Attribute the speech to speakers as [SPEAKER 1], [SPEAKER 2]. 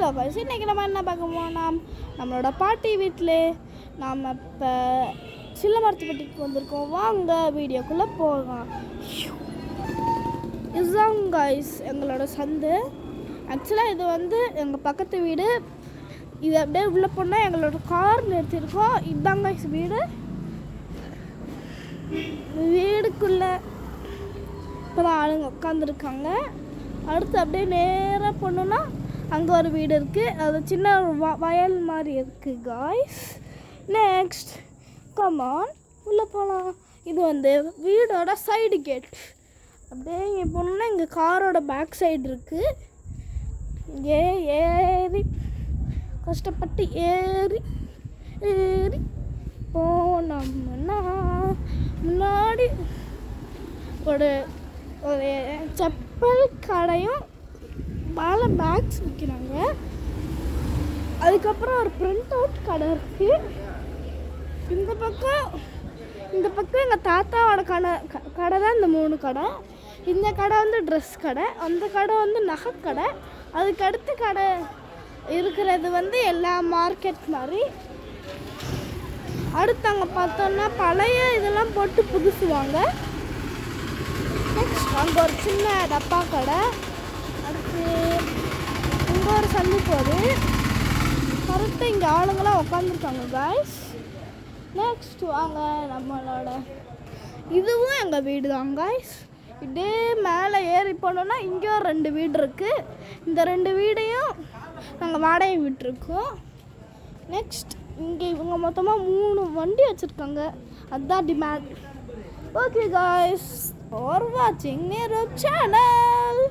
[SPEAKER 1] Hello guys, இன்றைக்கி நம்ம என்ன பார்க்க போனால் நம்மளோட பாட்டி வீட்டில் நாம் இப்போ சில்லமரத்துப்பட்டிக்கு வந்திருக்கோம். வாங்க வீடியோக்குள்ளே போகலாம். இதுதான் guys எங்களோட சந்து. ஆக்சுவலாக இது வந்து எங்கள் பக்கத்து வீடு. இது அப்படியே உள்ளே போனால் எங்களோட கார் நிறுத்தியிருக்கோம். இதுதான் guys வீடு. வீடுக்குள்ளே இப்போ தான் ஆளுங்க உட்காந்துருக்காங்க. அடுத்து அப்படியே நேராக போனோன்னா அங்கே ஒரு வீடு இருக்குது. அது சின்ன வயல் மாதிரி இருக்குது காய்ஸ். நெக்ஸ்ட் கமான் உள்ளே போகலாம். இது வந்து வீடோட சைடு கேட். அப்படியே இங்கே போனோன்னா இங்கே காரோட பேக் சைடு இருக்குது. இங்கே ஏறி கஷ்டப்பட்டு ஏறி போனோம்னா முன்னாடி ஒரு ஒரு செப்பல் கடையும் மேலே பேக்ஸ் விற்கிறாங்க. அதுக்கப்புறம் ஒரு பிரிண்ட் அவுட் கடை இருக்குது. இந்த பக்கம் எங்கள் தாத்தாவோட கடை தான் இந்த 3 கடை. இந்த கடை வந்து ட்ரெஸ் கடை, அந்த கடை வந்து நகைக்கடை, அதுக்கடுத்து கடை இருக்கிறது வந்து எல்லா மார்க்கெட் மாதிரி. அடுத்து அங்கே பார்த்தோன்னா பழைய இதெல்லாம் போட்டு புதுசுவாங்க. நெக்ஸ்ட் அங்கே ஒரு சின்ன டப்பா கடை. அடுத்து இங்கே ஒரு சந்து போகுது. கரெக்டாக இங்கே ஆளுங்களாம் உட்காந்துருக்காங்க காய்ஸ். நெக்ஸ்ட் வாங்க நம்மளோட இதுவும் எங்கள் வீடு தான் காய்ஸ். இதே மேலே ஏறி போனோன்னா இங்கே ஒரு 2 வீடு இருக்குது. இந்த 2 வீடையும் நாங்கள் வாடகை விட்டுருக்கோம். நெக்ஸ்ட் இங்கே இவங்க மொத்தமாக 3 வண்டி வச்சுருக்காங்க. அதுதான் டிமாண்ட். ஓகே காய்ஸ், ஃபார் வாட்சிங் நேரு சேனல்.